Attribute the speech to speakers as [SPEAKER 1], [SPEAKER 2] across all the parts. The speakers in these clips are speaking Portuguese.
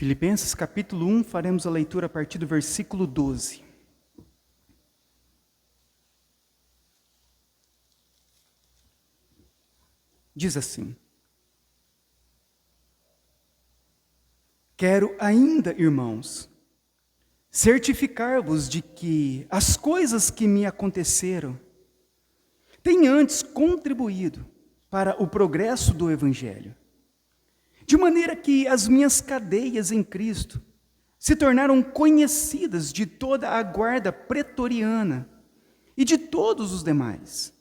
[SPEAKER 1] Filipenses capítulo 1, faremos a leitura a partir do versículo 12. Diz assim: Quero ainda, irmãos, certificar-vos de que as coisas que me aconteceram têm antes contribuído para o progresso do Evangelho, de maneira que as minhas cadeias em Cristo se tornaram conhecidas de toda a guarda pretoriana e de todos os demais.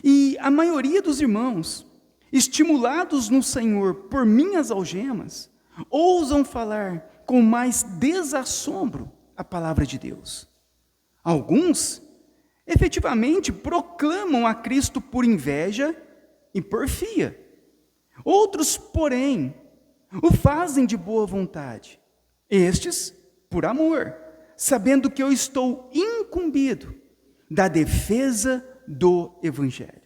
[SPEAKER 1] E a maioria dos irmãos, estimulados no Senhor por minhas algemas, ousam falar com mais desassombro a palavra de Deus. Alguns, efetivamente, proclamam a Cristo por inveja e porfia. Outros, porém, o fazem de boa vontade. Estes, por amor, sabendo que eu estou incumbido da defesa do Evangelho.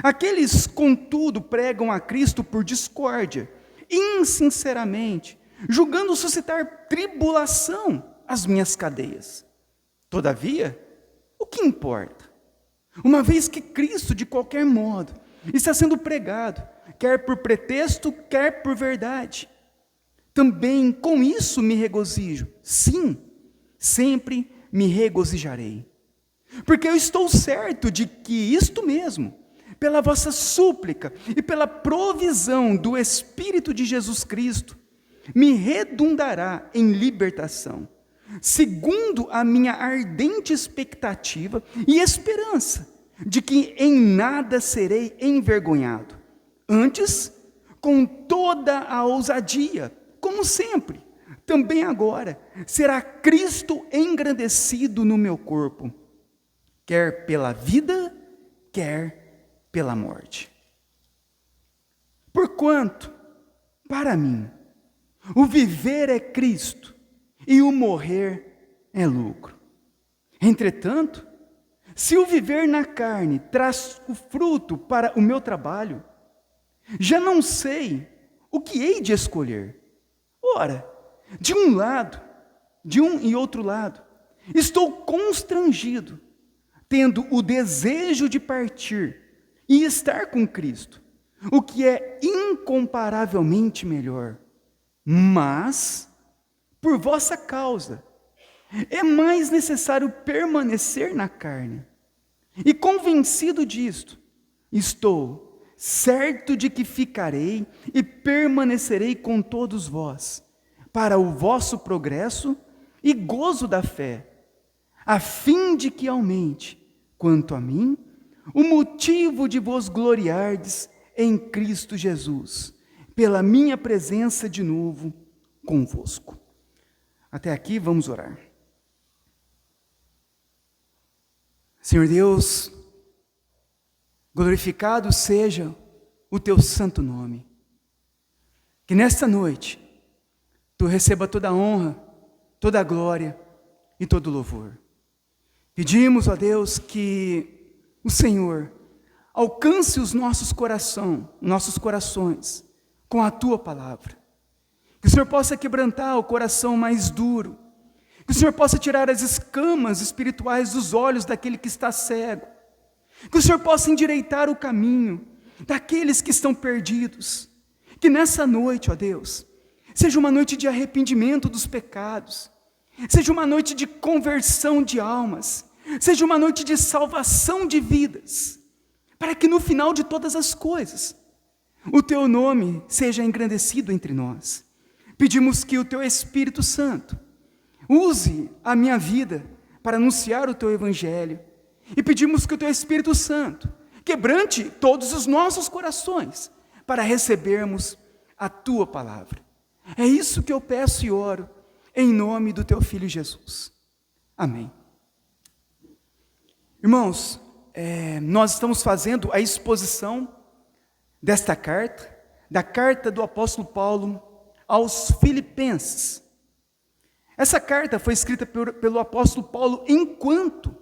[SPEAKER 1] Aqueles, contudo, pregam a Cristo por discórdia, insinceramente, julgando suscitar tribulação às minhas cadeias. Todavia, o que importa? Uma vez que Cristo, de qualquer modo, está sendo pregado, quer por pretexto, quer por verdade. Também com isso me regozijo. Sim, sempre me regozijarei. Porque eu estou certo de que isto mesmo, pela vossa súplica e pela provisão do Espírito de Jesus Cristo, me redundará em libertação, segundo a minha ardente expectativa e esperança de que em nada serei envergonhado. Antes, com toda a ousadia, como sempre, também agora, será Cristo engrandecido no meu corpo, quer pela vida, quer pela morte. Porquanto, para mim, o viver é Cristo e o morrer é lucro. Entretanto, se o viver na carne traz o fruto para o meu trabalho, já não sei o que hei de escolher. Ora, de um e outro lado, estou constrangido, tendo o desejo de partir e estar com Cristo, o que é incomparavelmente melhor. Mas, por vossa causa, é mais necessário permanecer na carne. E convencido disto, estou certo de que ficarei e permanecerei com todos vós, para o vosso progresso e gozo da fé, a fim de que aumente, quanto a mim, o motivo de vos gloriardes em Cristo Jesus, pela minha presença de novo convosco. Até aqui vamos orar. Senhor Deus, glorificado seja o teu santo nome. Que nesta noite, tu receba toda a honra, toda a glória e todo o louvor. Pedimos, ó Deus, que o Senhor alcance os nossos corações com a tua palavra. Que o Senhor possa quebrantar o coração mais duro. Que o Senhor possa tirar as escamas espirituais dos olhos daquele que está cego. Que o Senhor possa endireitar o caminho daqueles que estão perdidos. Que nessa noite, ó Deus, seja uma noite de arrependimento dos pecados. Seja uma noite de conversão de almas. Seja uma noite de salvação de vidas. Para que no final de todas as coisas, o teu nome seja engrandecido entre nós. Pedimos que o teu Espírito Santo use a minha vida para anunciar o teu Evangelho. E pedimos que o teu Espírito Santo quebrante todos os nossos corações para recebermos a tua palavra. É isso que eu peço e oro em nome do teu Filho Jesus. Amém. Irmãos, nós estamos fazendo a exposição desta carta, da carta do apóstolo Paulo aos Filipenses. Essa carta foi escrita pelo apóstolo Paulo enquanto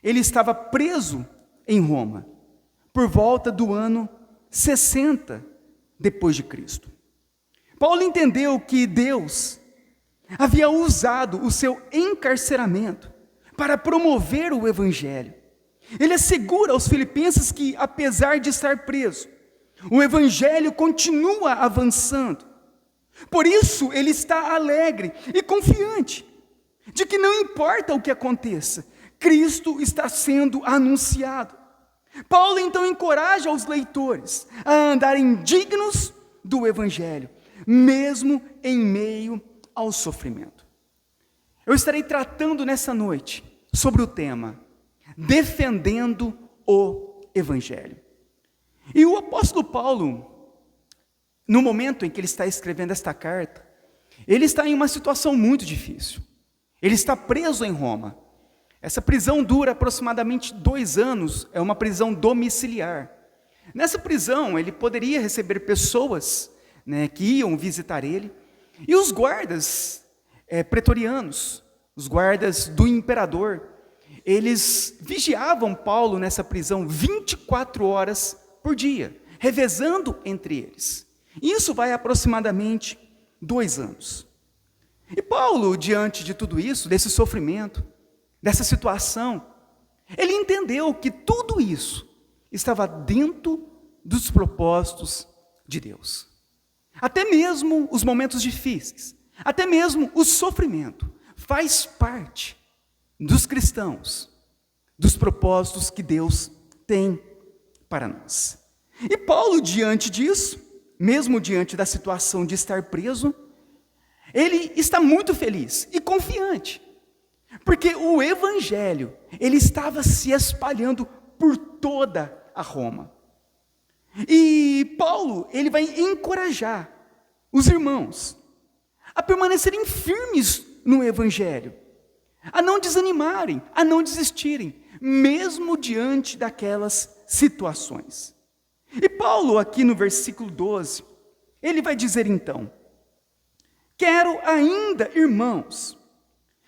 [SPEAKER 1] ele estava preso em Roma, por volta do ano 60 depois de Cristo. Paulo entendeu que Deus havia usado o seu encarceramento para promover o evangelho. Ele assegura aos filipenses que, apesar de estar preso, o evangelho continua avançando. Por isso, ele está alegre e confiante de que não importa o que aconteça, Cristo está sendo anunciado. Paulo então encoraja os leitores a andarem dignos do evangelho, mesmo em meio ao sofrimento. Eu estarei tratando nessa noite sobre o tema defendendo o evangelho. E o apóstolo Paulo, no momento em que ele está escrevendo esta carta, ele está em uma situação muito difícil. Ele está preso em Roma. Essa prisão dura aproximadamente 2 anos, é uma prisão domiciliar. Nessa prisão, ele poderia receber pessoas, que iam visitar ele, e os guardas pretorianos, os guardas do imperador, eles vigiavam Paulo nessa prisão 24 horas por dia, revezando entre eles. Isso vai aproximadamente 2 anos. E Paulo, diante de tudo isso, desse sofrimento, dessa situação, ele entendeu que tudo isso estava dentro dos propósitos de Deus. Até mesmo os momentos difíceis, até mesmo o sofrimento, faz parte dos cristãos, dos propósitos que Deus tem para nós. E Paulo, diante disso, mesmo diante da situação de estar preso, ele está muito feliz e confiante, porque o evangelho, ele estava se espalhando por toda a Roma. E Paulo, ele vai encorajar os irmãos a permanecerem firmes no evangelho, a não desanimarem, a não desistirem, mesmo diante daquelas situações. E Paulo, aqui no versículo 12, ele vai dizer então: quero ainda, irmãos,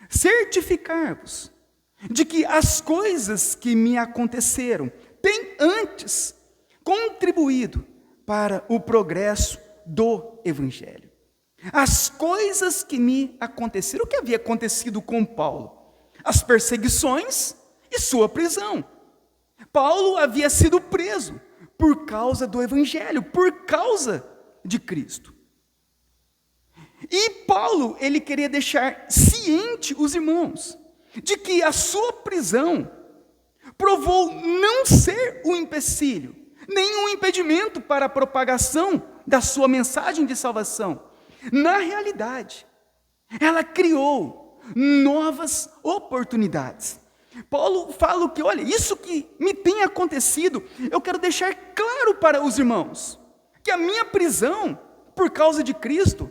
[SPEAKER 1] certificar-vos de que as coisas que me aconteceram têm antes contribuído para o progresso do evangelho. As coisas que me aconteceram, o que havia acontecido com Paulo? As perseguições e sua prisão. Paulo havia sido preso por causa do evangelho, por causa de Cristo. E Paulo, ele queria deixar ciente os irmãos de que a sua prisão provou não ser um empecilho, nem um impedimento para a propagação da sua mensagem de salvação. Na realidade, ela criou novas oportunidades. Paulo fala que, olha, isso que me tem acontecido, eu quero deixar claro para os irmãos, que a minha prisão, por causa de Cristo,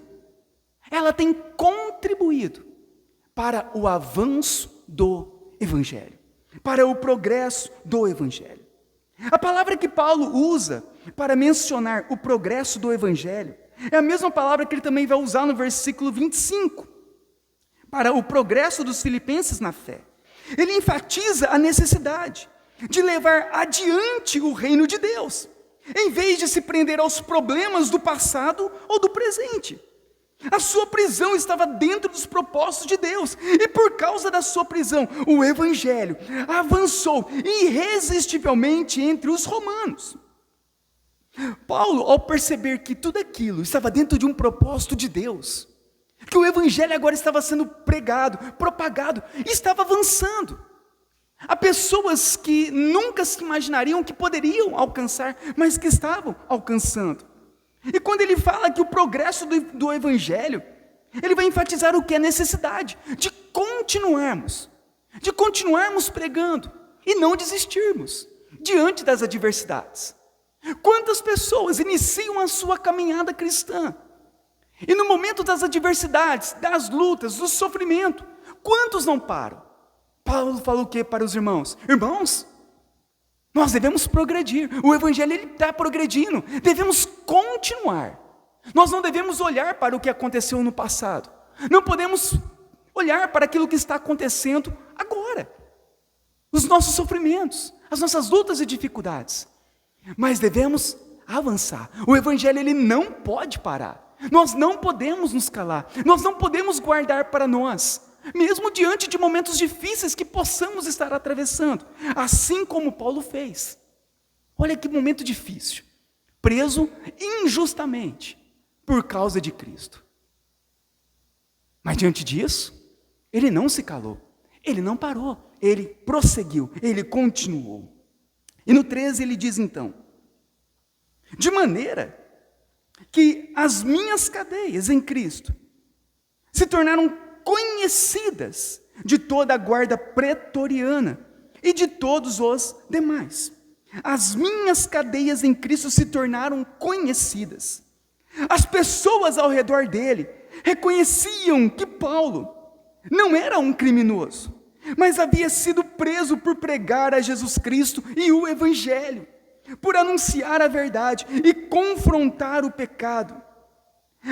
[SPEAKER 1] ela tem contribuído para o avanço do evangelho, para o progresso do evangelho. A palavra que Paulo usa para mencionar o progresso do evangelho é a mesma palavra que ele também vai usar no versículo 25, para o progresso dos filipenses na fé. Ele enfatiza a necessidade de levar adiante o reino de Deus, em vez de se prender aos problemas do passado ou do presente. A sua prisão estava dentro dos propósitos de Deus, e por causa da sua prisão, o evangelho avançou irresistivelmente entre os romanos. Paulo, ao perceber que tudo aquilo estava dentro de um propósito de Deus, que o evangelho agora estava sendo pregado, propagado, estava avançando. Há pessoas que nunca se imaginariam que poderiam alcançar, mas que estavam alcançando. E quando ele fala que o progresso do evangelho, ele vai enfatizar o que? A necessidade de continuarmos pregando e não desistirmos diante das adversidades. Quantas pessoas iniciam a sua caminhada cristã e no momento das adversidades, das lutas, do sofrimento, quantos não param? Paulo falou o que para os irmãos? Irmãos, nós devemos progredir, o evangelho está progredindo, devemos continuar. Nós não devemos olhar para o que aconteceu no passado, não podemos olhar para aquilo que está acontecendo agora, os nossos sofrimentos, as nossas lutas e dificuldades, mas devemos avançar. O evangelho, ele não pode parar, Nós não podemos nos calar, nós não podemos guardar para nós, mesmo diante de momentos difíceis que possamos estar atravessando, assim como Paulo fez. Olha que momento difícil, preso injustamente por causa de Cristo. Mas diante disso, ele não se calou, ele não parou, ele prosseguiu, ele continuou. E no 13 ele diz então: de maneira que as minhas cadeias em Cristo se tornaram conhecidas de toda a guarda pretoriana e de todos os demais. As minhas cadeias em Cristo se tornaram conhecidas. As pessoas ao redor dele reconheciam que Paulo não era um criminoso, mas havia sido preso por pregar a Jesus Cristo e o Evangelho, por anunciar a verdade e confrontar o pecado.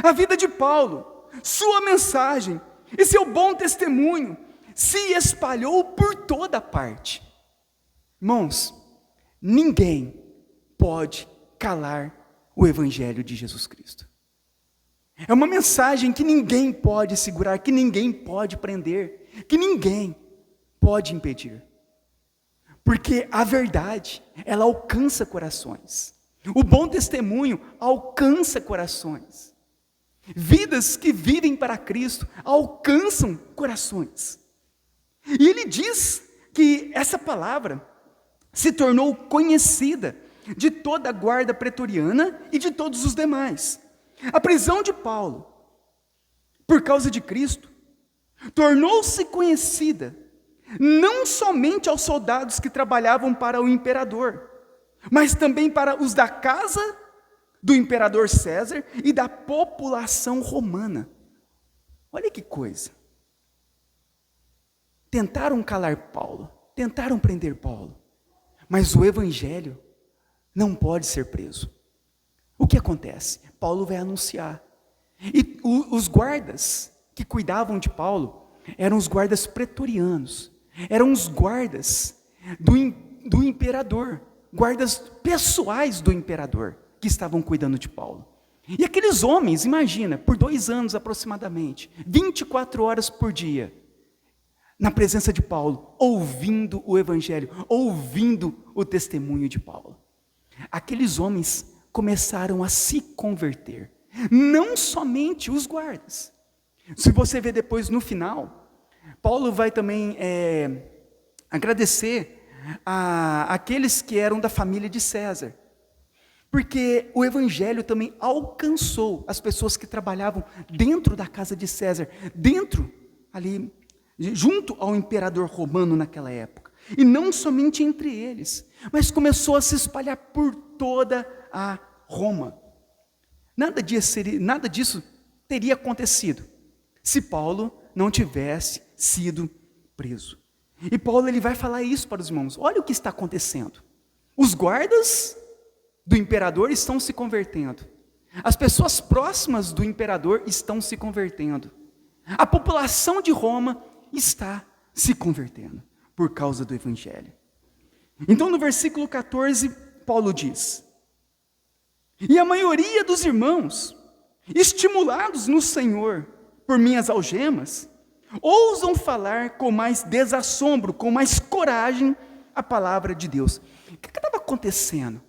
[SPEAKER 1] A vida de Paulo, sua mensagem e seu bom testemunho se espalhou por toda parte. Irmãos, ninguém pode calar o Evangelho de Jesus Cristo. É uma mensagem que ninguém pode segurar, que ninguém pode prender, que ninguém pode impedir. Porque a verdade, ela alcança corações. O bom testemunho alcança corações. Vidas que vivem para Cristo alcançam corações. E ele diz que essa palavra se tornou conhecida de toda a guarda pretoriana e de todos os demais. A prisão de Paulo, por causa de Cristo, tornou-se conhecida não somente aos soldados que trabalhavam para o imperador, mas também para os da casa do imperador César e da população romana. Olha que coisa. Tentaram calar Paulo, tentaram prender Paulo, mas o evangelho não pode ser preso. O que acontece? Paulo vai anunciar. E os guardas que cuidavam de Paulo eram os guardas pretorianos, eram os guardas do imperador, guardas pessoais do imperador que estavam cuidando de Paulo. E aqueles homens, imagina, por 2 anos aproximadamente, 24 horas por dia, na presença de Paulo, ouvindo o evangelho, ouvindo o testemunho de Paulo. Aqueles homens começaram a se converter, não somente os guardas. Se você ver depois no final, Paulo vai também agradecer àqueles que eram da família de César, porque o evangelho também alcançou as pessoas que trabalhavam dentro da casa de César, dentro ali, junto ao imperador romano naquela época, e não somente entre eles, mas começou a se espalhar por toda a Roma. Nada disso teria acontecido se Paulo não tivesse sido preso. E Paulo ele vai falar isso para os irmãos. Olha o que está acontecendo. Os guardas do imperador estão se convertendo. As pessoas próximas do imperador estão se convertendo. A população de Roma está se convertendo por causa do evangelho. Então no versículo 14, Paulo diz: e a maioria dos irmãos, estimulados no Senhor por minhas algemas, ousam falar com mais desassombro, com mais coragem a palavra de Deus. O que estava acontecendo?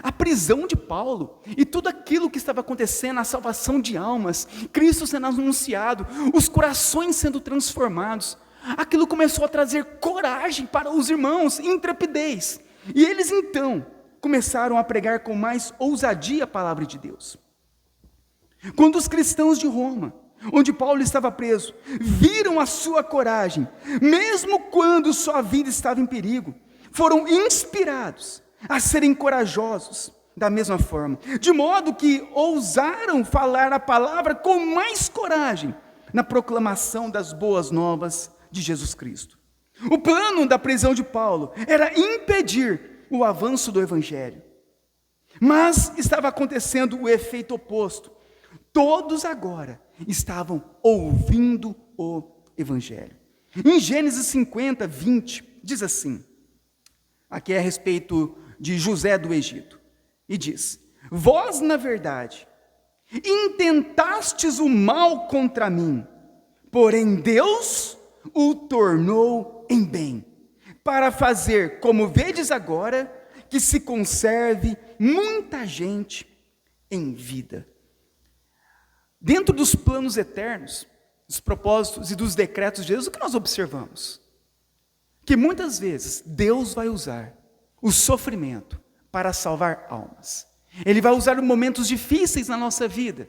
[SPEAKER 1] A prisão de Paulo e tudo aquilo que estava acontecendo, a salvação de almas, Cristo sendo anunciado, os corações sendo transformados, aquilo começou a trazer coragem para os irmãos, intrepidez. E eles então começaram a pregar com mais ousadia a palavra de Deus. Quando os cristãos de Roma, onde Paulo estava preso, viram a sua coragem, mesmo quando sua vida estava em perigo, foram inspirados a serem corajosos da mesma forma, de modo que ousaram falar a palavra com mais coragem na proclamação das boas novas de Jesus Cristo. O plano da prisão de Paulo era impedir o avanço do evangelho, mas estava acontecendo o efeito oposto. Todos agora estavam ouvindo o evangelho. Em Gênesis 50, 20, diz assim, aqui é a respeito de José do Egito, e diz: vós, na verdade, Intentastes o mal contra mim, porém Deus o tornou em bem, para fazer, como vedes agora, que se conserve muita gente em vida. Dentro dos planos eternos, dos propósitos e dos decretos de Deus, o que nós observamos? Que muitas vezes Deus vai usar o sofrimento para salvar almas. Ele vai usar momentos difíceis na nossa vida,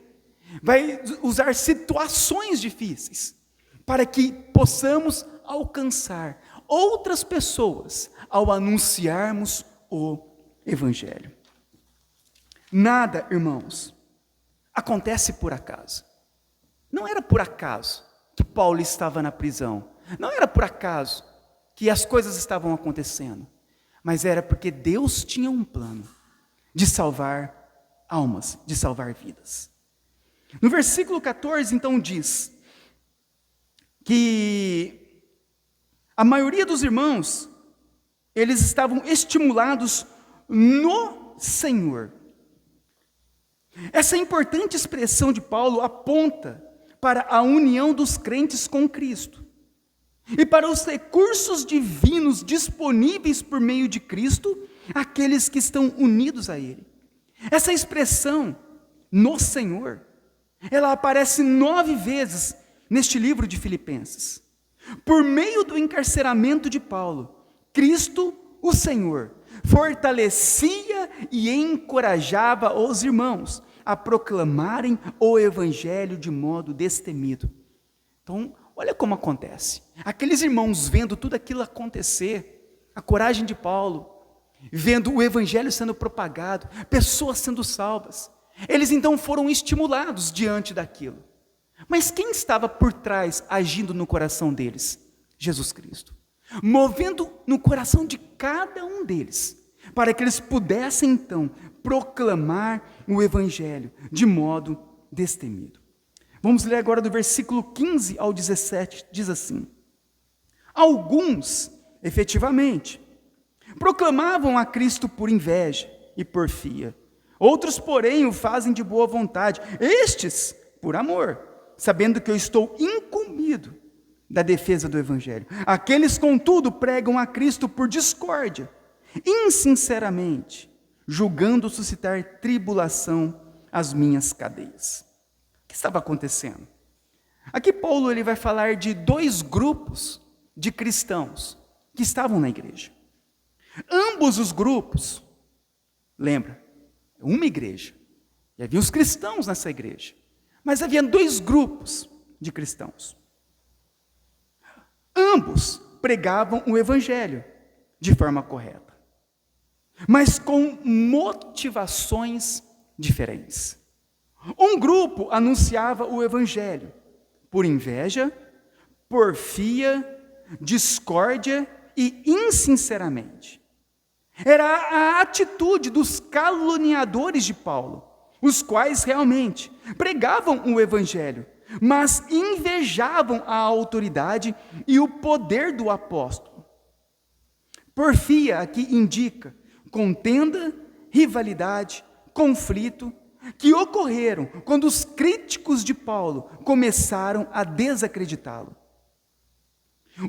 [SPEAKER 1] vai usar situações difíceis, para que possamos alcançar outras pessoas ao anunciarmos o Evangelho. Nada, irmãos, acontece por acaso. Não era por acaso que Paulo estava na prisão. Não era por acaso que as coisas estavam acontecendo. Mas era porque Deus tinha um plano de salvar almas, de salvar vidas. No versículo 14, então, diz que a maioria dos irmãos, eles estavam estimulados no Senhor. Essa importante expressão de Paulo aponta para a união dos crentes com Cristo e para os recursos divinos disponíveis por meio de Cristo, aqueles que estão unidos a Ele. Essa expressão, no Senhor, ela aparece 9 vezes neste livro de Filipenses. Por meio do encarceramento de Paulo, Cristo, o Senhor, fortalecia e encorajava os irmãos a proclamarem o Evangelho de modo destemido. Então, olha como acontece. Aqueles irmãos vendo tudo aquilo acontecer, a coragem de Paulo, vendo o Evangelho sendo propagado, pessoas sendo salvas, eles então foram estimulados diante daquilo. Mas quem estava por trás, agindo no coração deles? Jesus Cristo. Movendo no coração de cada um deles, para que eles pudessem então proclamar o Evangelho de modo destemido. Vamos ler agora do versículo 15 ao 17, diz assim: alguns, efetivamente, proclamavam a Cristo por inveja e porfia. Outros, porém, o fazem de boa vontade. Estes, por amor, sabendo que eu estou incumbido da defesa do Evangelho. Aqueles, contudo, pregam a Cristo por discórdia, insinceramente, julgando suscitar tribulação às minhas cadeias. O que estava acontecendo? Aqui Paulo ele vai falar de 2 grupos de cristãos que estavam na igreja. Ambos os grupos, lembra, uma igreja, e havia os cristãos nessa igreja, mas havia 2 grupos de cristãos. Ambos pregavam o Evangelho de forma correta, mas com motivações diferentes. Um grupo anunciava o Evangelho por inveja, porfia, discórdia e insinceramente. Era a atitude dos caluniadores de Paulo, os quais realmente pregavam o Evangelho, mas invejavam a autoridade e o poder do apóstolo. Porfia aqui indica contenda, rivalidade, conflito, que ocorreram quando os críticos de Paulo começaram a desacreditá-lo.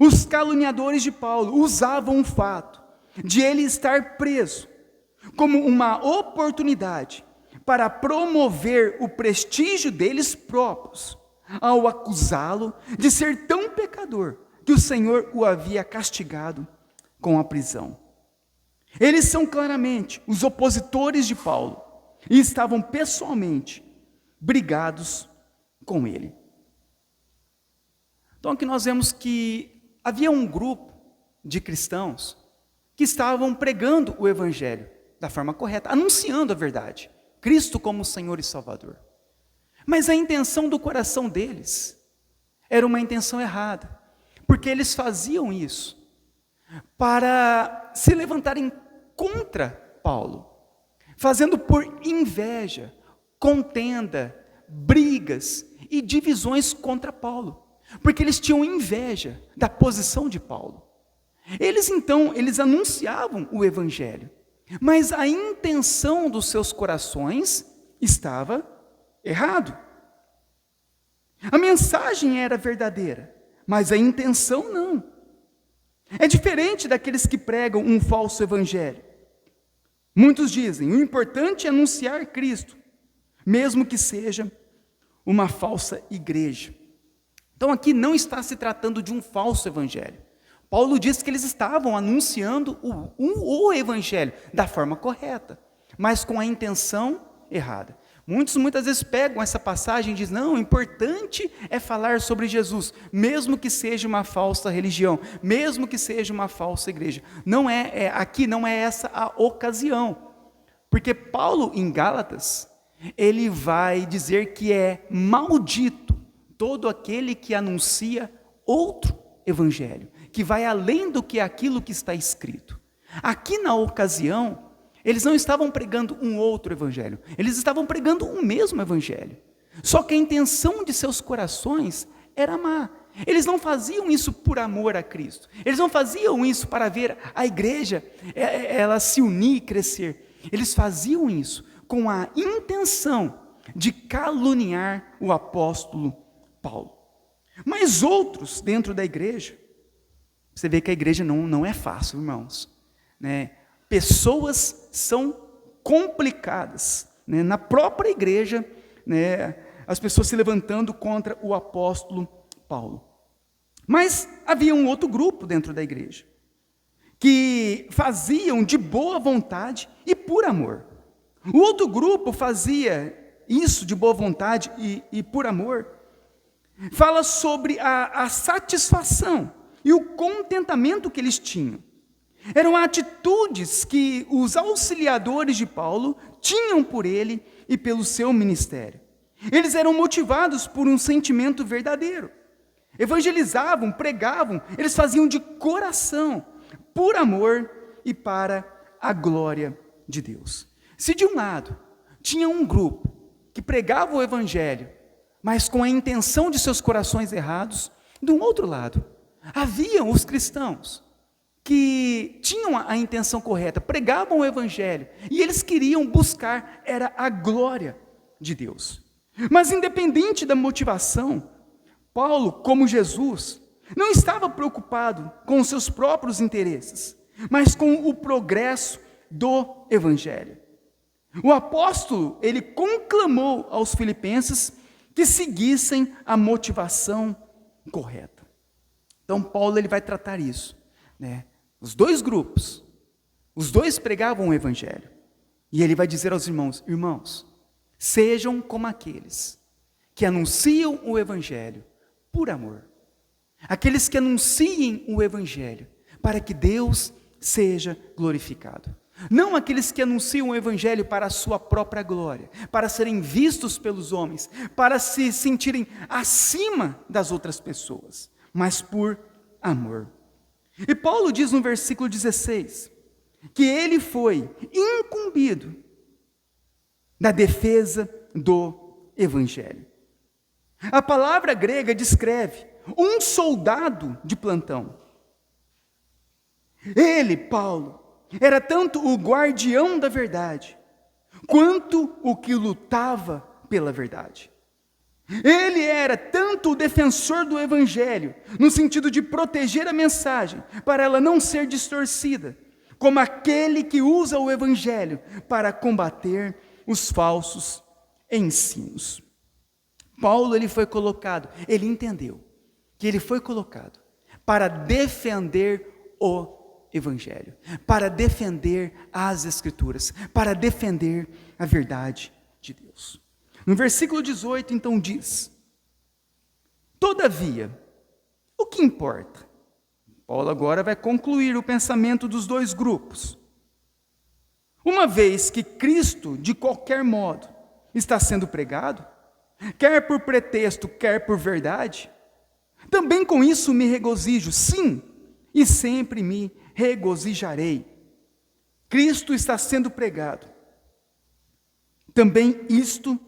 [SPEAKER 1] Os caluniadores de Paulo usavam o fato de ele estar preso como uma oportunidade para promover o prestígio deles próprios, ao acusá-lo de ser tão pecador que o Senhor o havia castigado com a prisão. Eles são claramente os opositores de Paulo e estavam pessoalmente brigados com ele. Então aqui nós vemos que havia um grupo de cristãos que estavam pregando o Evangelho da forma correta, anunciando a verdade, Cristo como Senhor e Salvador. Mas a intenção do coração deles era uma intenção errada, porque eles faziam isso para se levantarem contra Paulo, fazendo por inveja, contenda, brigas e divisões contra Paulo, porque eles tinham inveja da posição de Paulo. Eles anunciavam o Evangelho, mas a intenção dos seus corações estava errado. A mensagem era verdadeira, mas a intenção não. É diferente daqueles que pregam um falso evangelho. Muitos dizem, o importante é anunciar Cristo, mesmo que seja uma falsa igreja. Então aqui não está se tratando de um falso evangelho. Paulo diz que eles estavam anunciando o evangelho da forma correta, mas com a intenção errada. Muitas vezes pegam essa passagem e dizem, não, o importante é falar sobre Jesus, mesmo que seja uma falsa religião, mesmo que seja uma falsa igreja. Aqui não é essa a ocasião, porque Paulo em Gálatas, ele vai dizer que é maldito todo aquele que anuncia outro evangelho, que vai além do que aquilo que está escrito. Aqui na ocasião, eles não estavam pregando um outro evangelho, eles estavam pregando um mesmo evangelho. Só que a intenção de seus corações era má. Eles não faziam isso por amor a Cristo. Eles não faziam isso para ver a igreja ela se unir e crescer. Eles faziam isso com a intenção de caluniar o apóstolo Paulo. Mas outros dentro da igreja, você vê que a igreja não é fácil, irmãos, né? Pessoas são complicadas, né? Na própria igreja, né? As pessoas se levantando contra o apóstolo Paulo. Mas havia um outro grupo dentro da igreja, que faziam de boa vontade e por amor. O outro grupo fazia isso de boa vontade e por amor. Fala sobre a satisfação e o contentamento que eles tinham. Eram atitudes que os auxiliadores de Paulo tinham por ele e pelo seu ministério. Eles eram motivados por um sentimento verdadeiro. Evangelizavam, pregavam, eles faziam de coração, por amor e para a glória de Deus. Se de um lado tinha um grupo que pregava o evangelho, mas com a intenção de seus corações errados, do outro lado, haviam os cristãos que tinham a intenção correta, pregavam o evangelho, e eles queriam buscar, era a glória de Deus. Mas independente da motivação, Paulo, como Jesus, não estava preocupado com os seus próprios interesses, mas com o progresso do evangelho. O apóstolo, ele conclamou aos filipenses que seguissem a motivação correta. Então Paulo ele vai tratar isso, né? Os dois grupos, os dois pregavam o evangelho, e ele vai dizer aos irmãos, irmãos, sejam como aqueles que anunciam o evangelho por amor, aqueles que anunciem o evangelho para que Deus seja glorificado. Não aqueles que anunciam o evangelho para a sua própria glória, para serem vistos pelos homens, para se sentirem acima das outras pessoas, mas por amor. E Paulo diz no versículo 16, que ele foi incumbido da defesa do evangelho. A palavra grega descreve um soldado de plantão. Ele, Paulo, era tanto o guardião da verdade, quanto o que lutava pela verdade. Ele era tanto o defensor do evangelho, no sentido de proteger a mensagem, para ela não ser distorcida, como aquele que usa o evangelho para combater os falsos ensinos. Paulo, ele foi colocado, ele entendeu que ele foi colocado para defender o evangelho, para defender as escrituras, para defender a verdade de Deus. No versículo 18, então diz, todavia, o que importa? Paulo agora vai concluir o pensamento dos dois grupos. Uma vez que Cristo, de qualquer modo, está sendo pregado, quer por pretexto, quer por verdade, também com isso me regozijo, sim, e sempre me regozijarei. Cristo está sendo pregado, também isto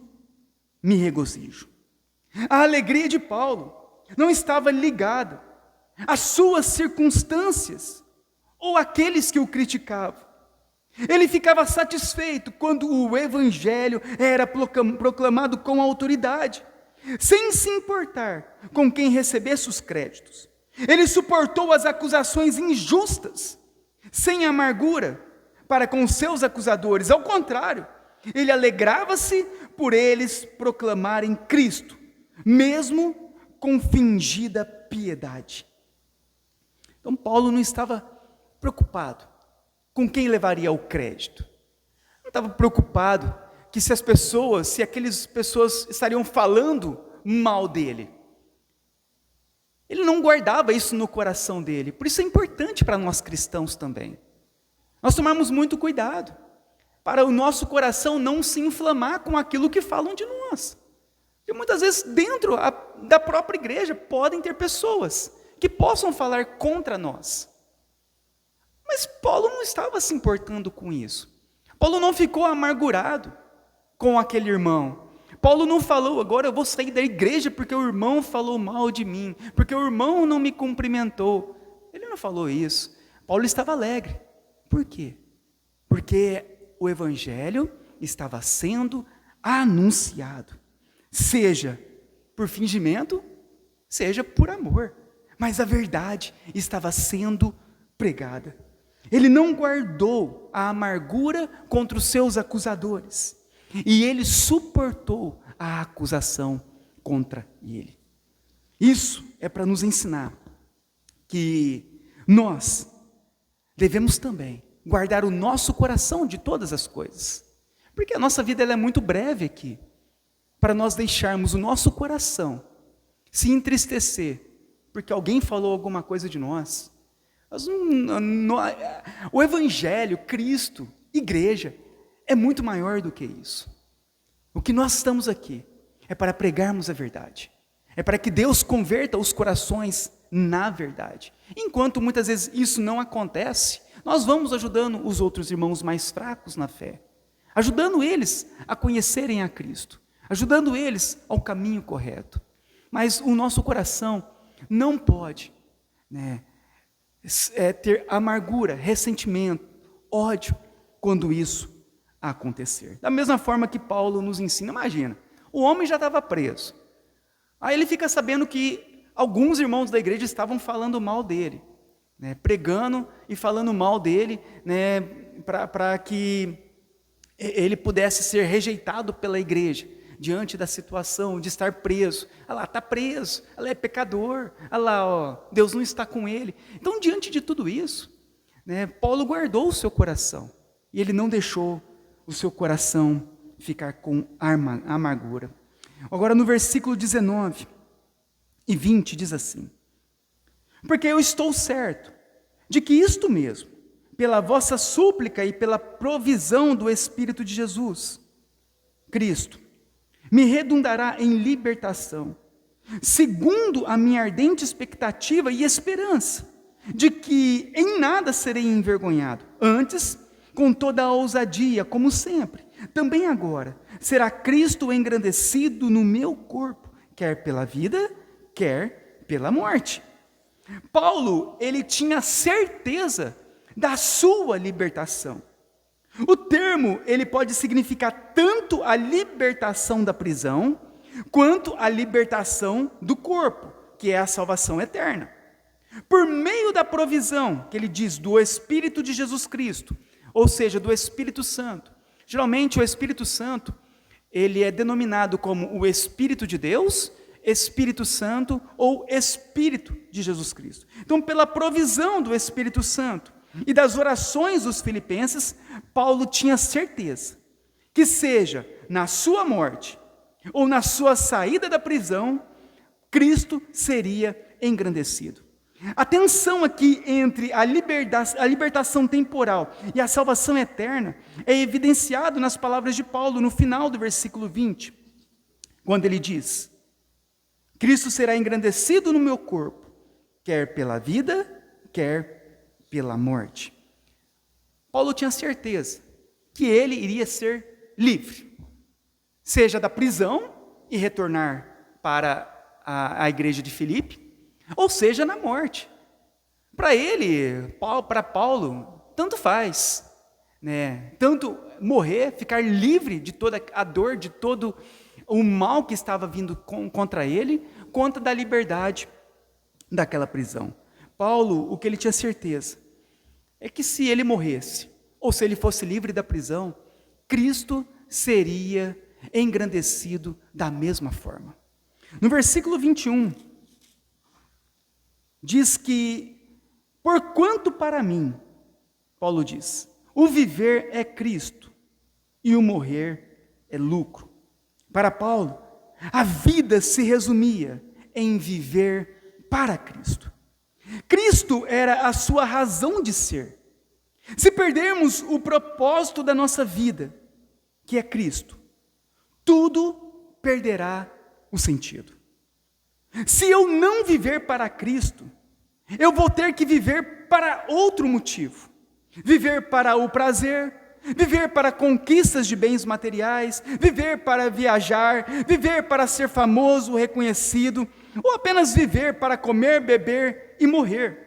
[SPEAKER 1] me regozijo. A alegria de Paulo não estava ligada às suas circunstâncias ou àqueles que o criticavam. Ele ficava satisfeito quando o evangelho era proclamado com autoridade, sem se importar com quem recebesse os créditos. Ele suportou as acusações injustas, sem amargura, para com seus acusadores. Ao contrário, ele alegrava-se por eles proclamarem Cristo, mesmo com fingida piedade. Então Paulo não estava preocupado com quem levaria o crédito. Não estava preocupado que se aquelas pessoas estariam falando mal dele. Ele não guardava isso no coração dele. Por isso é importante para nós cristãos também. Nós tomamos muito cuidado para o nosso coração não se inflamar com aquilo que falam de nós. E muitas vezes dentro da própria igreja podem ter pessoas que possam falar contra nós. Mas Paulo não estava se importando com isso. Paulo não ficou amargurado com aquele irmão. Paulo não falou, agora eu vou sair da igreja porque o irmão falou mal de mim, porque o irmão não me cumprimentou. Ele não falou isso. Paulo estava alegre. Por quê? Porque o evangelho estava sendo anunciado, seja por fingimento, seja por amor, mas a verdade estava sendo pregada. Ele não guardou a amargura contra os seus acusadores, e ele suportou a acusação contra ele. Isso é para nos ensinar que nós devemos também guardar o nosso coração de todas as coisas, porque a nossa vida ela é muito breve aqui, para nós deixarmos o nosso coração se entristecer, porque alguém falou alguma coisa de nós. O Evangelho, Cristo, igreja, é muito maior do que isso. O que nós estamos aqui é para pregarmos a verdade, é para que Deus converta os corações na verdade. Enquanto muitas vezes isso não acontece, nós vamos ajudando os outros irmãos mais fracos na fé, ajudando eles a conhecerem a Cristo, ajudando eles ao caminho correto. Mas o nosso coração não pode, ter amargura, ressentimento, ódio, quando isso acontecer. Da mesma forma que Paulo nos ensina, imagina, o homem já estava preso, aí ele fica sabendo que alguns irmãos da igreja estavam falando mal dele, pregando e falando mal dele, para que ele pudesse ser rejeitado pela igreja, diante da situação de estar preso. Olha lá, está preso, ela é pecador, olha lá, Deus não está com ele. Então, diante de tudo isso, Paulo guardou o seu coração, e ele não deixou o seu coração ficar com amargura. Agora, no versículo 19 e 20, diz assim: porque eu estou certo de que isto mesmo, pela vossa súplica e pela provisão do Espírito de Jesus, Cristo, me redundará em libertação, segundo a minha ardente expectativa e esperança, de que em nada serei envergonhado, antes, com toda a ousadia, como sempre, também agora, será Cristo engrandecido no meu corpo, quer pela vida, quer pela morte. Paulo, ele tinha certeza da sua libertação. O termo, ele pode significar tanto a libertação da prisão, quanto a libertação do corpo, que é a salvação eterna. Por meio da provisão, que ele diz, do Espírito de Jesus Cristo, ou seja, do Espírito Santo. Geralmente o Espírito Santo, ele é denominado como o Espírito de Deus, Espírito Santo ou Espírito de Jesus Cristo. Então, pela provisão do Espírito Santo e das orações dos filipenses, Paulo tinha certeza que seja na sua morte ou na sua saída da prisão, Cristo seria engrandecido. A tensão aqui entre a libertação temporal e a salvação eterna é evidenciado nas palavras de Paulo no final do versículo 20, quando ele diz: Cristo será engrandecido no meu corpo, quer pela vida, quer pela morte. Paulo tinha certeza que ele iria ser livre, seja da prisão e retornar para a igreja de Filipe, ou seja, na morte. Para ele, para Paulo, tanto faz. né? Tanto morrer, ficar livre de toda a dor, de todo o mal que estava vindo contra ele, quanto da liberdade daquela prisão. Paulo, o que ele tinha certeza, é que se ele morresse, ou se ele fosse livre da prisão, Cristo seria engrandecido da mesma forma. No versículo 21, diz que, porquanto para mim, Paulo diz, o viver é Cristo e o morrer é lucro. Para Paulo, a vida se resumia em viver para Cristo. Cristo era a sua razão de ser. Se perdermos o propósito da nossa vida, que é Cristo, tudo perderá o sentido. Se eu não viver para Cristo, eu vou ter que viver para outro motivo. Viver para o prazer, viver para conquistas de bens materiais, viver para viajar, viver para ser famoso, reconhecido, ou apenas viver para comer, beber e morrer.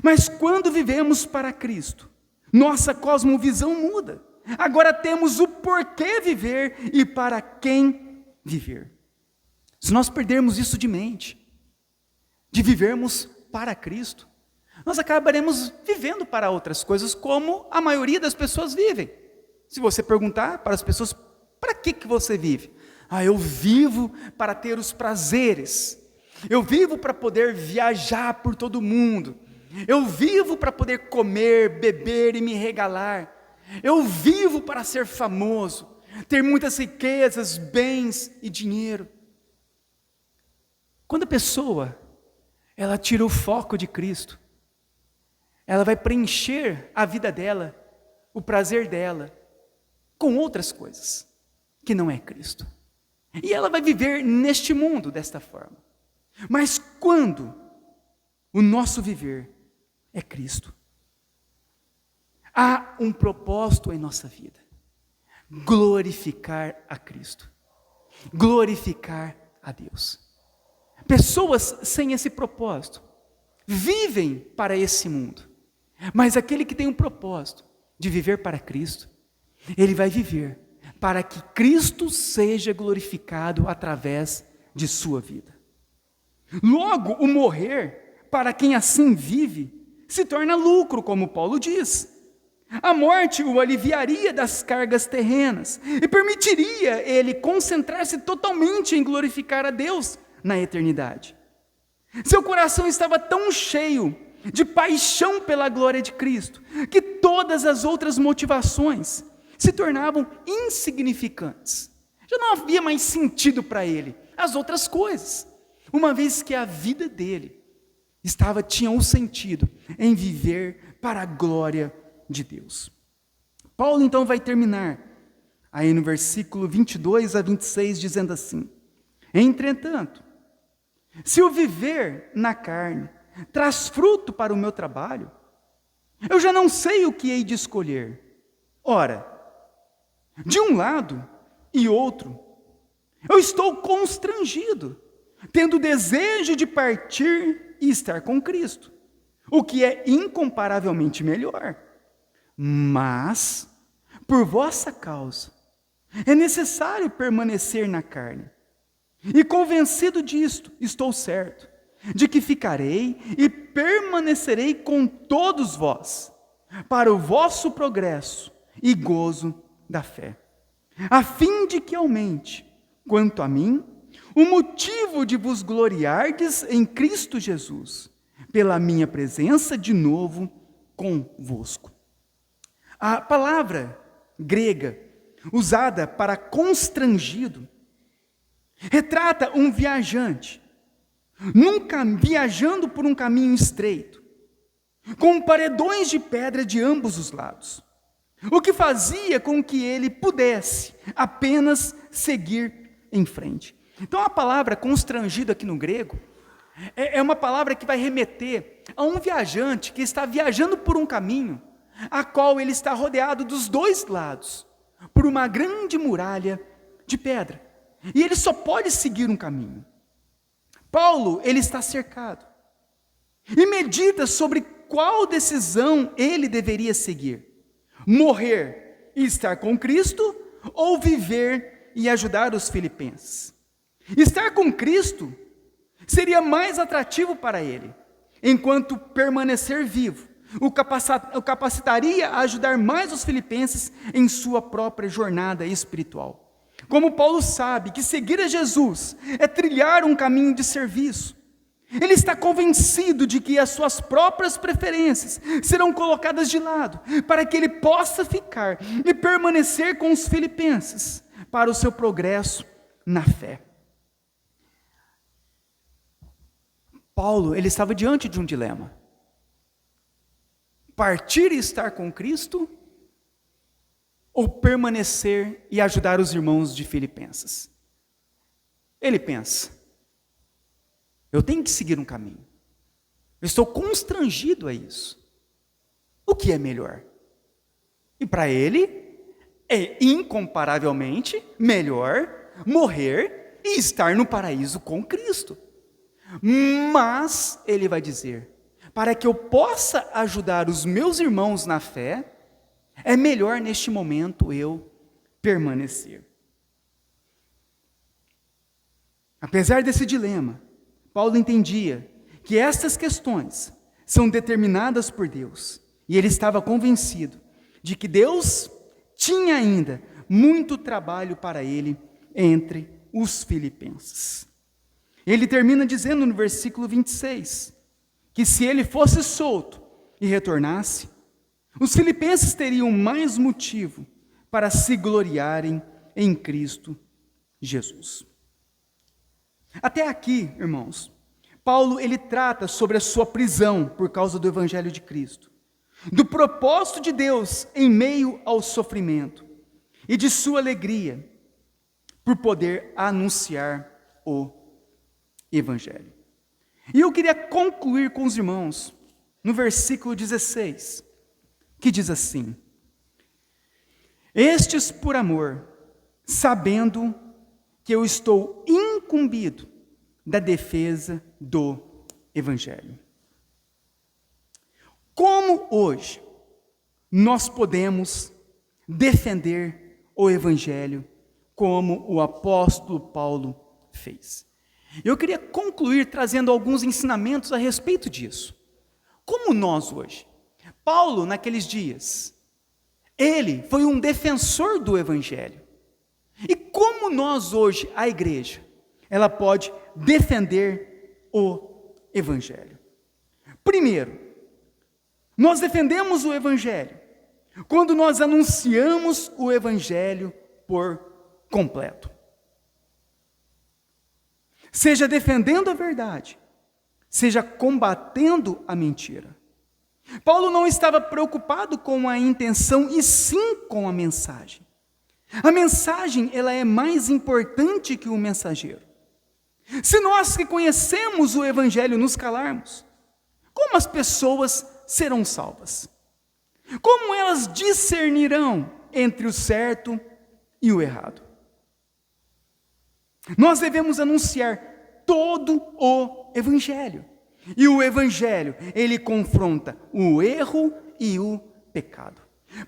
[SPEAKER 1] Mas quando vivemos para Cristo, nossa cosmovisão muda. Agora temos o porquê viver e para quem viver. Se nós perdermos isso de mente, de vivermos para Cristo, nós acabaremos vivendo para outras coisas, como a maioria das pessoas vivem. Se você perguntar para as pessoas, para que você vive? Eu vivo para ter os prazeres. Eu vivo para poder viajar por todo o mundo. Eu vivo para poder comer, beber e me regalar. Eu vivo para ser famoso, ter muitas riquezas, bens e dinheiro. Quando a pessoa, ela tira o foco de Cristo, ela vai preencher a vida dela, o prazer dela, com outras coisas, que não é Cristo. E ela vai viver neste mundo desta forma. Mas quando o nosso viver é Cristo, há um propósito em nossa vida: glorificar a Cristo, glorificar a Deus. Pessoas sem esse propósito vivem para esse mundo, mas aquele que tem um propósito de viver para Cristo, ele vai viver para que Cristo seja glorificado através de sua vida. Logo, o morrer, para quem assim vive, se torna lucro, como Paulo diz. A morte o aliviaria das cargas terrenas e permitiria ele concentrar-se totalmente em glorificar a Deus na eternidade. Seu coração estava tão cheio de paixão pela glória de Cristo, que todas as outras motivações se tornavam insignificantes. Já não havia mais sentido para ele as outras coisas, uma vez que a vida dele tinha um sentido em viver para a glória de Deus. Paulo então vai terminar aí no versículo 22 a 26 dizendo assim: entretanto, se o viver na carne traz fruto para o meu trabalho, eu já não sei o que hei de escolher. Ora, de um lado e outro, eu estou constrangido, tendo desejo de partir e estar com Cristo, o que é incomparavelmente melhor. Mas, por vossa causa, é necessário permanecer na carne. E convencido disto, estou certo, de que ficarei e permanecerei com todos vós, para o vosso progresso e gozo da fé, a fim de que aumente, quanto a mim, o motivo de vos gloriardes em Cristo Jesus, pela minha presença de novo convosco. A palavra grega usada para constrangido retrata um viajante viajando por um caminho estreito, com paredões de pedra de ambos os lados, o que fazia com que ele pudesse apenas seguir em frente. Então a palavra constrangido aqui no grego é uma palavra que vai remeter a um viajante que está viajando por um caminho, a qual ele está rodeado dos dois lados por uma grande muralha de pedra, e ele só pode seguir um caminho. Paulo, ele está cercado e medita sobre qual decisão ele deveria seguir. Morrer e estar com Cristo, ou viver e ajudar os filipenses? Estar com Cristo seria mais atrativo para ele, enquanto permanecer vivo o capacitaria a ajudar mais os filipenses em sua própria jornada espiritual. Como Paulo sabe que seguir a Jesus é trilhar um caminho de serviço, ele está convencido de que as suas próprias preferências serão colocadas de lado, para que ele possa ficar e permanecer com os filipenses, para o seu progresso na fé. Paulo, ele estava diante de um dilema: partir e estar com Cristo, ou permanecer e ajudar os irmãos de Filipenses? Ele pensa: eu tenho que seguir um caminho, eu estou constrangido a isso, o que é melhor? E para ele, é incomparavelmente melhor morrer e estar no paraíso com Cristo. Mas ele vai dizer: para que eu possa ajudar os meus irmãos na fé, é melhor neste momento eu permanecer. Apesar desse dilema, Paulo entendia que estas questões são determinadas por Deus, e ele estava convencido de que Deus tinha ainda muito trabalho para ele entre os filipenses. Ele termina dizendo no versículo 26, que se ele fosse solto e retornasse, os filipenses teriam mais motivo para se gloriarem em Cristo Jesus. Até aqui, irmãos, Paulo ele trata sobre a sua prisão por causa do Evangelho de Cristo, do propósito de Deus em meio ao sofrimento e de sua alegria por poder anunciar o Evangelho. E eu queria concluir com os irmãos no versículo 16, que diz assim: estes por amor, sabendo que eu estou incumbido da defesa do Evangelho. Como hoje nós podemos defender o Evangelho como o apóstolo Paulo fez? Eu queria concluir trazendo alguns ensinamentos a respeito disso. Como nós hoje? Paulo, naqueles dias, ele foi um defensor do Evangelho. E como nós hoje, a igreja, ela pode defender o Evangelho? Primeiro, nós defendemos o Evangelho quando nós anunciamos o Evangelho por completo. Seja defendendo a verdade, seja combatendo a mentira. Paulo não estava preocupado com a intenção, e sim com a mensagem. A mensagem, ela é mais importante que o mensageiro. Se nós que conhecemos o Evangelho nos calarmos, como as pessoas serão salvas? Como elas discernirão entre o certo e o errado? Nós devemos anunciar todo o Evangelho. E o Evangelho, ele confronta o erro e o pecado.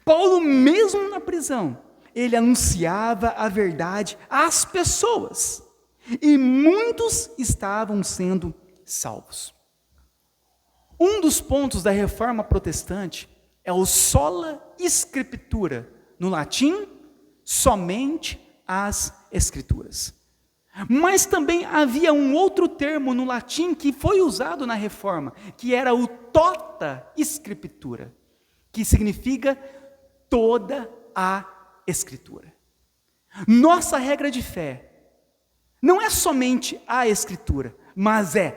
[SPEAKER 1] Paulo, mesmo na prisão, ele anunciava a verdade às pessoas. E muitos estavam sendo salvos. Um dos pontos da reforma protestante é o sola scriptura. No latim, somente as escrituras. Mas também havia um outro termo no latim que foi usado na reforma, que era o tota scriptura, que significa toda a escritura. Nossa regra de fé não é somente a escritura, mas é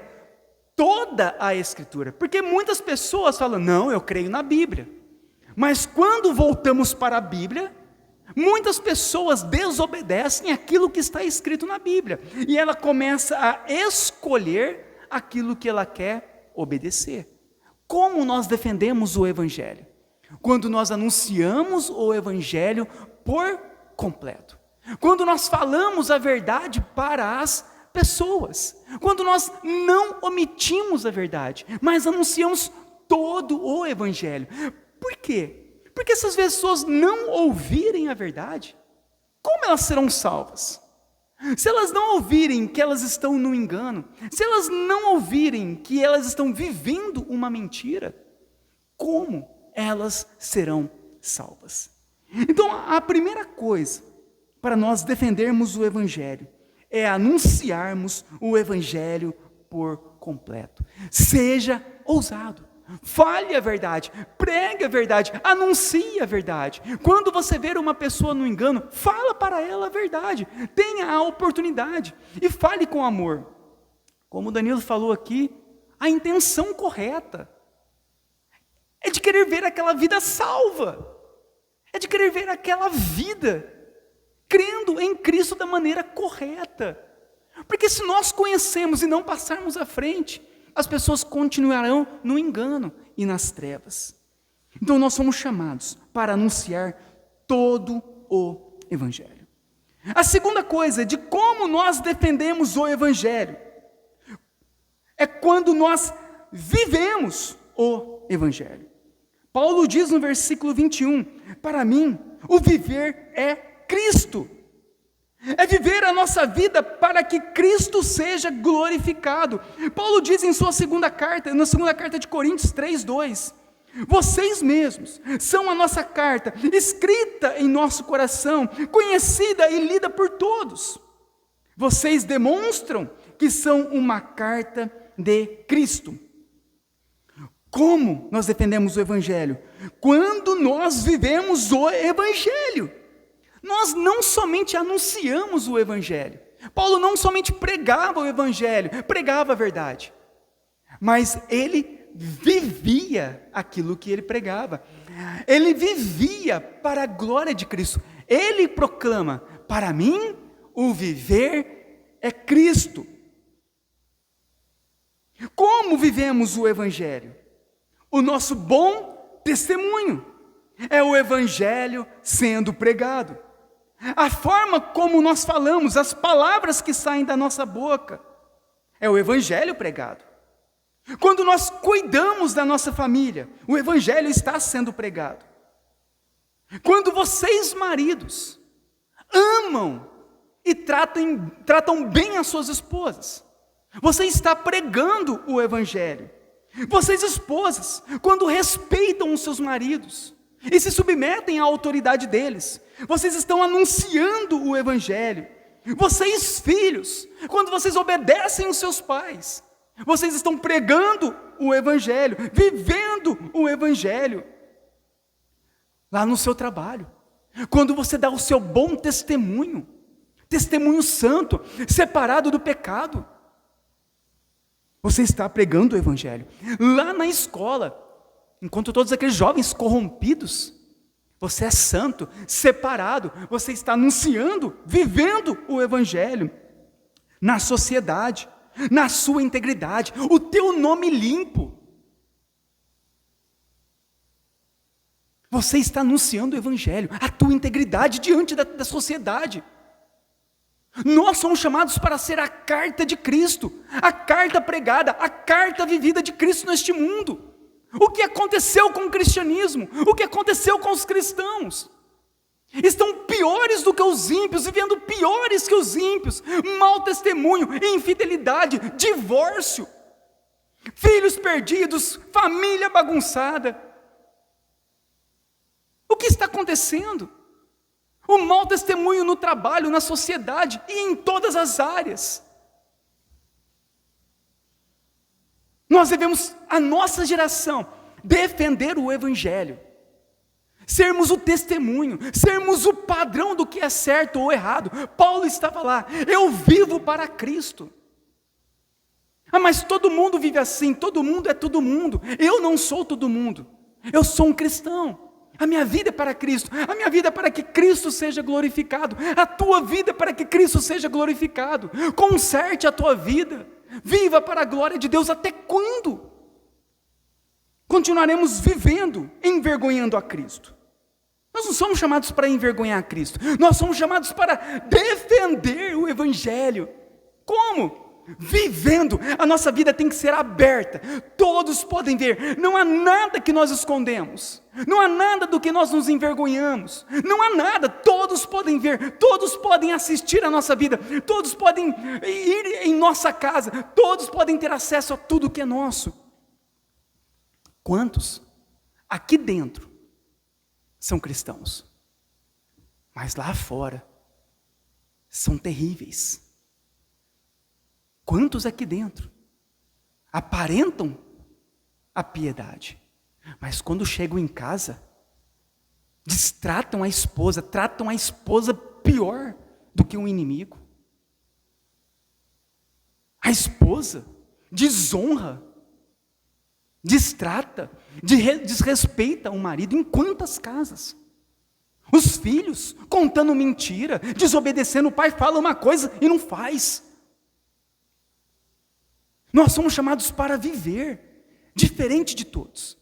[SPEAKER 1] toda a escritura. Porque muitas pessoas falam: não, eu creio na Bíblia. Mas quando voltamos para a Bíblia, muitas pessoas desobedecem aquilo que está escrito na Bíblia. E ela começa a escolher aquilo que ela quer obedecer. Como nós defendemos o Evangelho? Quando nós anunciamos o Evangelho por completo. Quando nós falamos a verdade para as pessoas. Quando nós não omitimos a verdade, mas anunciamos todo o Evangelho. Por quê? Porque se as pessoas não ouvirem a verdade, como elas serão salvas? Se elas não ouvirem que elas estão no engano, se elas não ouvirem que elas estão vivendo uma mentira, como elas serão salvas? Então, a primeira coisa para nós defendermos o Evangelho é anunciarmos o Evangelho por completo. Seja ousado, fale a verdade, pregue a verdade, anuncie a verdade. Quando você ver uma pessoa no engano, fala para ela a verdade, tenha a oportunidade e fale com amor. Como o Danilo falou aqui, a intenção correta é de querer ver aquela vida salva, é de querer ver aquela vida crendo em Cristo da maneira correta. Porque se nós conhecemos e não passarmos à frente, as pessoas continuarão no engano e nas trevas. Então nós somos chamados para anunciar todo o Evangelho. A segunda coisa de como nós defendemos o Evangelho é quando nós vivemos o Evangelho. Paulo diz no versículo 21, para mim o viver é Cristo. É viver a nossa vida para que Cristo seja glorificado. Paulo diz em sua segunda carta, na segunda carta de Coríntios 3:2, vocês mesmos são a nossa carta, escrita em nosso coração, conhecida e lida por todos. Vocês demonstram que são uma carta de Cristo. Como nós defendemos o Evangelho? Quando nós vivemos o Evangelho. Nós não somente anunciamos o Evangelho. Paulo não somente pregava o Evangelho, pregava a verdade. Mas ele vivia aquilo que ele pregava. Ele vivia para a glória de Cristo. Ele proclama, para mim, o viver é Cristo. Como vivemos o Evangelho? O nosso bom testemunho é o Evangelho sendo pregado. A forma como nós falamos, as palavras que saem da nossa boca, é o Evangelho pregado. Quando nós cuidamos da nossa família, o Evangelho está sendo pregado. Quando vocês, maridos, amam e tratam bem as suas esposas, você está pregando o Evangelho. Vocês, esposas, quando respeitam os seus maridos e se submetem à autoridade deles, vocês estão anunciando o Evangelho. Vocês, filhos, quando vocês obedecem os seus pais, vocês estão pregando o Evangelho, vivendo o Evangelho. Lá no seu trabalho, quando você dá o seu bom testemunho, testemunho santo, separado do pecado, você está pregando o Evangelho. Lá na escola, enquanto todos aqueles jovens corrompidos, você é santo, separado, você está anunciando, vivendo o Evangelho. Na sociedade, na sua integridade, o teu nome limpo. Você está anunciando o Evangelho, a tua integridade diante da sociedade. Nós somos chamados para ser a carta de Cristo, a carta pregada, a carta vivida de Cristo neste mundo. O que aconteceu com o cristianismo? O que aconteceu com os cristãos? Estão piores do que os ímpios, vivendo piores que os ímpios. Mau testemunho, infidelidade, divórcio, filhos perdidos, família bagunçada. O que está acontecendo? O mau testemunho no trabalho, na sociedade e em todas as áreas. Nós devemos, a nossa geração, defender o Evangelho, sermos o testemunho, sermos o padrão do que é certo ou errado. Paulo estava lá, eu vivo para Cristo. Mas todo mundo vive assim, todo mundo é todo mundo. Eu não sou todo mundo, eu sou um cristão. A minha vida é para Cristo, a minha vida é para que Cristo seja glorificado, a tua vida é para que Cristo seja glorificado. Conserte a tua vida, viva para a glória de Deus. Até quando continuaremos vivendo envergonhando a Cristo? Nós não somos chamados para envergonhar a Cristo, nós somos chamados para defender o Evangelho. Como? vivendo, a nossa vida tem que ser aberta, todos podem ver, não há nada que nós escondemos, não há nada do que nós nos envergonhamos, não há nada, todos podem ver, todos podem assistir a nossa vida, todos podem ir em nossa casa, todos podem ter acesso a tudo que é nosso. Quantos aqui dentro são cristãos, mas lá fora são terríveis? Quantos aqui dentro aparentam a piedade, mas quando chegam em casa, tratam a esposa pior do que um inimigo? A esposa desonra, destrata, desrespeita o marido. Em quantas casas? Os filhos contando mentira, desobedecendo, o pai fala uma coisa e não faz. Nós somos chamados para viver diferente de todos,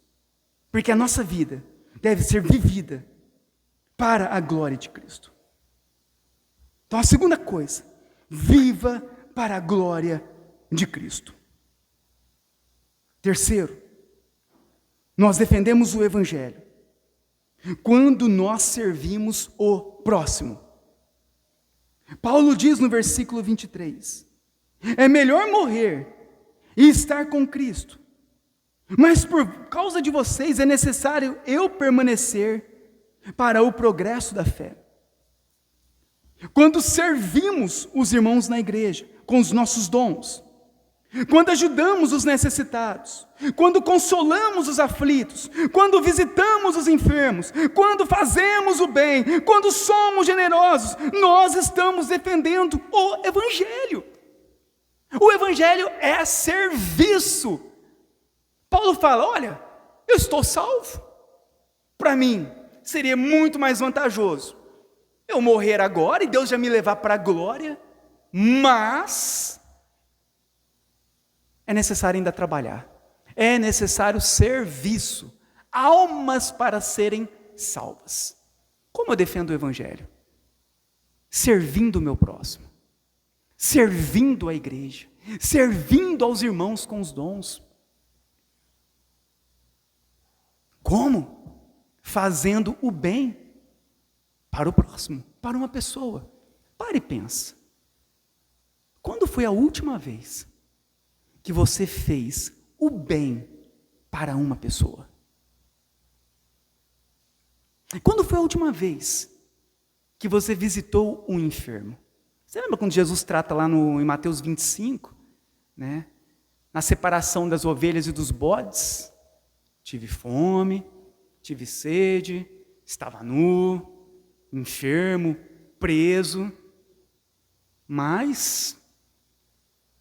[SPEAKER 1] porque a nossa vida deve ser vivida para a glória de Cristo. Então a segunda coisa, viva para a glória de Cristo. Terceiro, nós defendemos o Evangelho quando nós servimos o próximo. Paulo diz no versículo 23, é melhor morrer e estar com Cristo, mas por causa de vocês é necessário eu permanecer para o progresso da fé. Quando servimos os irmãos na igreja com os nossos dons, quando ajudamos os necessitados, quando consolamos os aflitos, quando visitamos os enfermos, quando fazemos o bem, quando somos generosos, nós estamos defendendo o Evangelho. O Evangelho é serviço. Paulo fala, olha, eu estou salvo. Para mim, seria muito mais vantajoso eu morrer agora e Deus já me levar para a glória, mas é necessário ainda trabalhar, é necessário serviço, almas para serem salvas. Como eu defendo o Evangelho? Servindo o meu próximo, servindo a igreja, servindo aos irmãos com os dons. Como? Fazendo o bem para o próximo, para uma pessoa. Pare e pensa. Quando foi a última vez que você fez o bem para uma pessoa? Quando foi a última vez que você visitou um enfermo? Você lembra quando Jesus trata lá em Mateus 25, né? Na separação das ovelhas e dos bodes? Tive fome, tive sede, estava nu, enfermo, preso, mas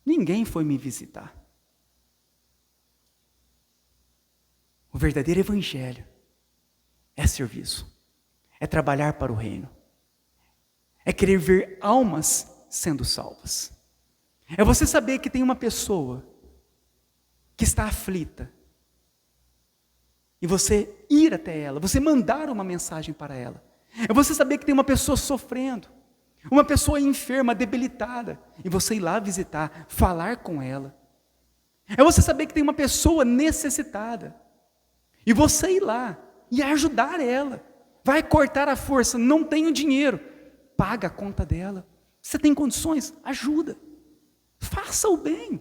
[SPEAKER 1] ninguém foi me visitar. O verdadeiro Evangelho é serviço, é trabalhar para o reino, é querer ver almas sendo salvas, é você saber que tem uma pessoa que está aflita, e você ir até ela, você mandar uma mensagem para ela, é você saber que tem uma pessoa sofrendo, uma pessoa enferma, debilitada, e você ir lá visitar, falar com ela, é você saber que tem uma pessoa necessitada, e você ir lá e ajudar ela, vai cortar a força, não tenho dinheiro, paga a conta dela, você tem condições, ajuda, faça o bem,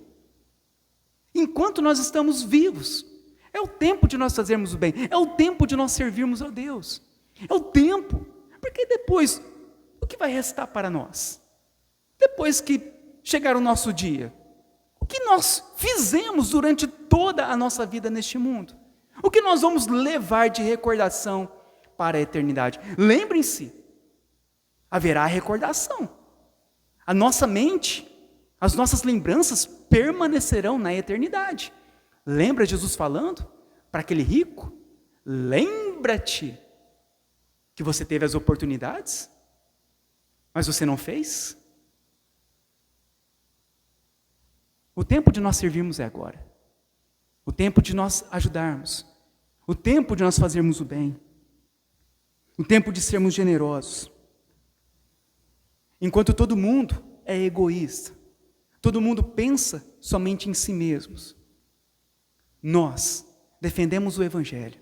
[SPEAKER 1] enquanto nós estamos vivos, é o tempo de nós fazermos o bem, é o tempo de nós servirmos a Deus, é o tempo, porque depois, o que vai restar para nós? Depois que chegar o nosso dia, o que nós fizemos durante toda a nossa vida neste mundo? O que nós vamos levar de recordação para a eternidade? Lembrem-se, haverá recordação. A nossa mente, as nossas lembranças permanecerão na eternidade. Lembra Jesus falando para aquele rico? Lembra-te que você teve as oportunidades, mas você não fez? O tempo de nós servirmos é agora. O tempo de nós ajudarmos. O tempo de nós fazermos o bem. O tempo de sermos generosos. Enquanto todo mundo é egoísta, Todo mundo pensa somente em si mesmos. Nós defendemos o Evangelho,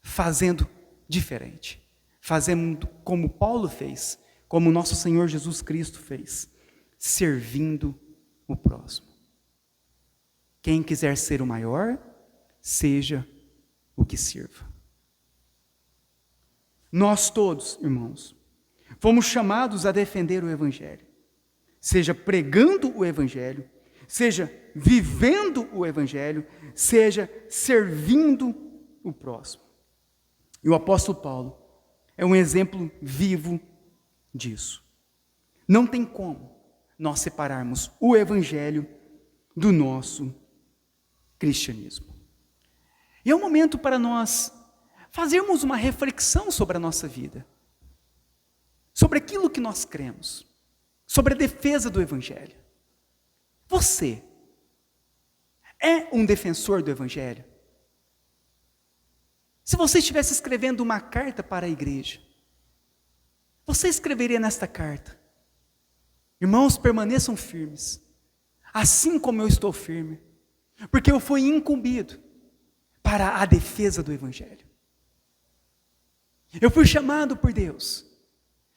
[SPEAKER 1] fazendo diferente. Fazendo como Paulo fez, como nosso Senhor Jesus Cristo fez, servindo o próximo. Quem quiser ser o maior, seja o que sirva. Nós todos, irmãos, fomos chamados a defender o Evangelho. Seja pregando o Evangelho, seja vivendo o Evangelho, seja servindo o próximo. E o apóstolo Paulo é um exemplo vivo disso. Não tem como nós separarmos o Evangelho do nosso cristianismo. E é um momento para nós fazermos uma reflexão sobre a nossa vida, sobre aquilo que nós cremos, sobre a defesa do Evangelho. Você é um defensor do Evangelho? Se você estivesse escrevendo uma carta para a igreja, você escreveria nesta carta: irmãos, permaneçam firmes, assim como eu estou firme, porque eu fui incumbido para a defesa do Evangelho. Eu fui chamado por Deus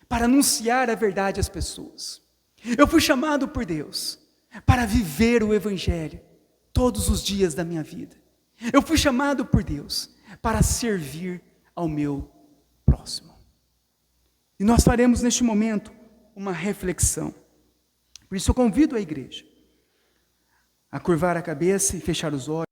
[SPEAKER 1] para anunciar a verdade às pessoas. Eu fui chamado por Deus para viver o Evangelho todos os dias da minha vida. Eu fui chamado por Deus para servir ao meu próximo. E nós faremos neste momento uma reflexão. Por isso eu convido a igreja a curvar a cabeça e fechar os olhos.